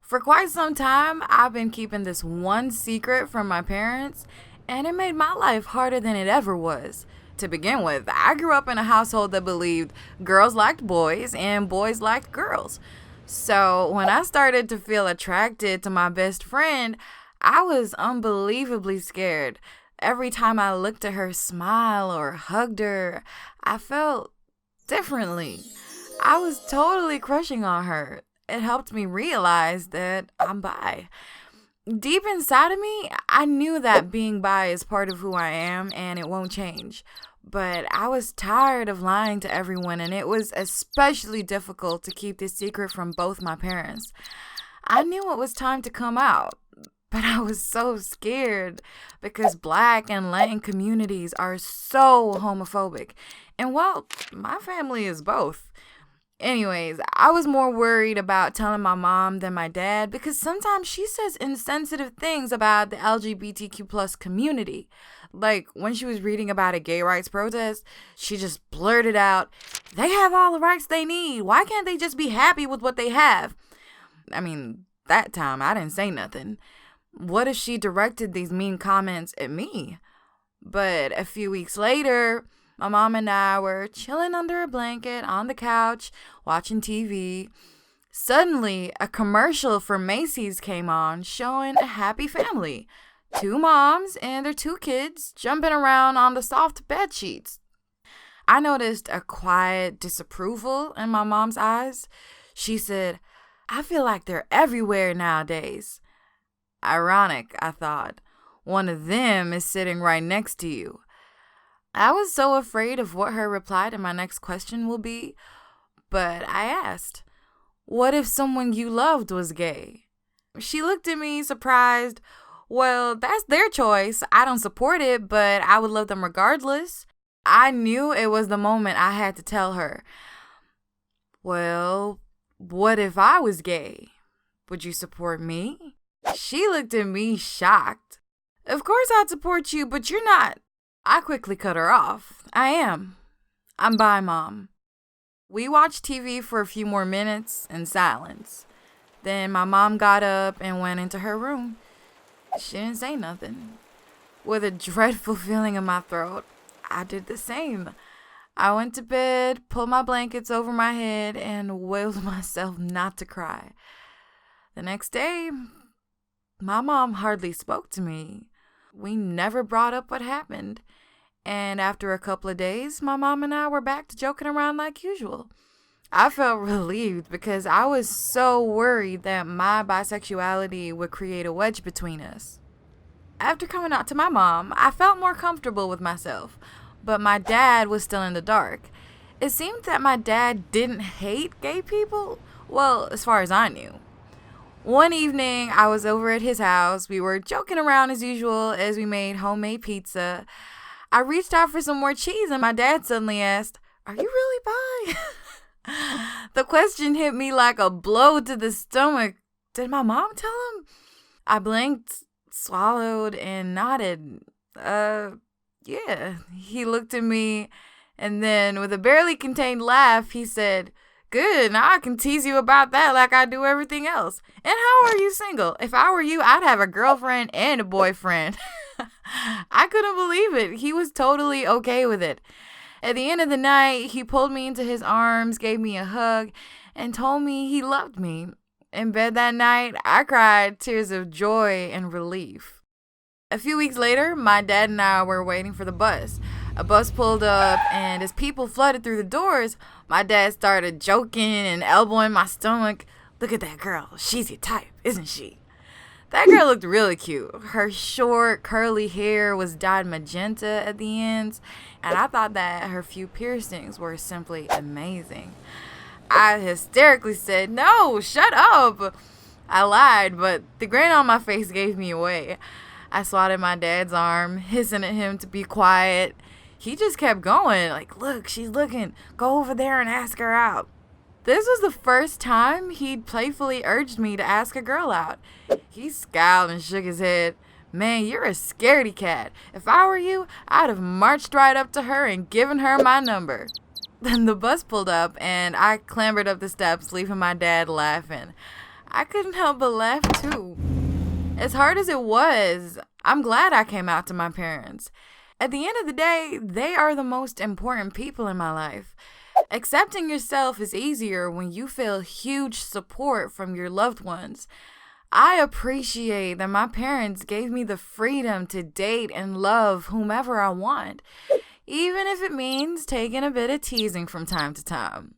For quite some time, I've been keeping this one secret from my parents, and it made my life harder than it ever was. To begin with, I grew up in a household that believed girls liked boys and boys liked girls. So when I started to feel attracted to my best friend, I was unbelievably scared. Every time I looked at her smile or hugged her, I felt differently. I was totally crushing on her. It helped me realize that I'm bi. Deep inside of me, I knew that being bi is part of who I am and it won't change. But I was tired of lying to everyone, and it was especially difficult to keep this secret from both my parents. I knew it was time to come out, but I was so scared because Black and Latin communities are so homophobic. And well, my family is both. Anyways, I was more worried about telling my mom than my dad because sometimes she says insensitive things about the LGBTQ plus community. Like when she was reading about a gay rights protest, she just blurted out, "They have all the rights they need. Why can't they just be happy with what they have?" I mean, that time I didn't say nothing. What if she directed these mean comments at me? But a few weeks later, my mom and I were chilling under a blanket on the couch, watching TV. Suddenly, a commercial for Macy's came on showing a happy family. Two moms and their two kids jumping around on the soft bed sheets. I noticed a quiet disapproval in my mom's eyes. She said, "I feel like they're everywhere nowadays." Ironic, I thought. One of them is sitting right next to you. I was so afraid of what her reply to my next question will be, but I asked, "What if someone you loved was gay?" She looked at me surprised. "Well, that's their choice. I don't support it, but I would love them regardless." I knew it was the moment I had to tell her. "Well, what if I was gay? Would you support me?" She looked at me shocked. "Of course I'd support you, but you're not." I quickly cut her off. "I am. I'm bi, Mom." We watched TV for a few more minutes in silence. Then my mom got up and went into her room. She didn't say nothing. With a dreadful feeling in my throat, I did the same. I went to bed, pulled my blankets over my head, and willed myself not to cry. The next day, my mom hardly spoke to me. We never brought up what happened. And after a couple of days, my mom and I were back to joking around like usual. I felt relieved because I was so worried that my bisexuality would create a wedge between us. After coming out to my mom, I felt more comfortable with myself, but my dad was still in the dark. It seemed that my dad didn't hate gay people, well, as far as I knew. One evening, I was over at his house. We were joking around as usual as we made homemade pizza. I reached out for some more cheese, and my dad suddenly asked, "Are you really bi?" The question hit me like a blow to the stomach. Did my mom tell him? I blinked, swallowed, and nodded. Yeah. He looked at me, and then with a barely contained laugh, he said, "Good, now I can tease you about that like I do everything else. And how are you single? If I were you, I'd have a girlfriend and a boyfriend." I couldn't believe it. He was totally okay with it. At the end of the night, he pulled me into his arms, gave me a hug, and told me he loved me. In bed that night, I cried tears of joy and relief. A few weeks later, my dad and I were waiting for the bus. A bus pulled up, and as people flooded through the doors, my dad started joking and elbowing my stomach. "Look at that girl. She's your type, isn't she?" That girl looked really cute. Her short, curly hair was dyed magenta at the ends, and I thought that her few piercings were simply amazing. I hysterically said, "No, shut up." I lied, but the grin on my face gave me away. I swatted my dad's arm, hissing at him to be quiet. He just kept going, like, "Look, she's looking. Go over there and ask her out." This was the first time he'd playfully urged me to ask a girl out. He scowled and shook his head. "Man, you're a scaredy cat. If I were you, I'd have marched right up to her and given her my number." Then the bus pulled up, and I clambered up the steps, leaving my dad laughing. I couldn't help but laugh too. As hard as it was, I'm glad I came out to my parents. At the end of the day, they are the most important people in my life. Accepting yourself is easier when you feel huge support from your loved ones. I appreciate that my parents gave me the freedom to date and love whomever I want, even if it means taking a bit of teasing from time to time.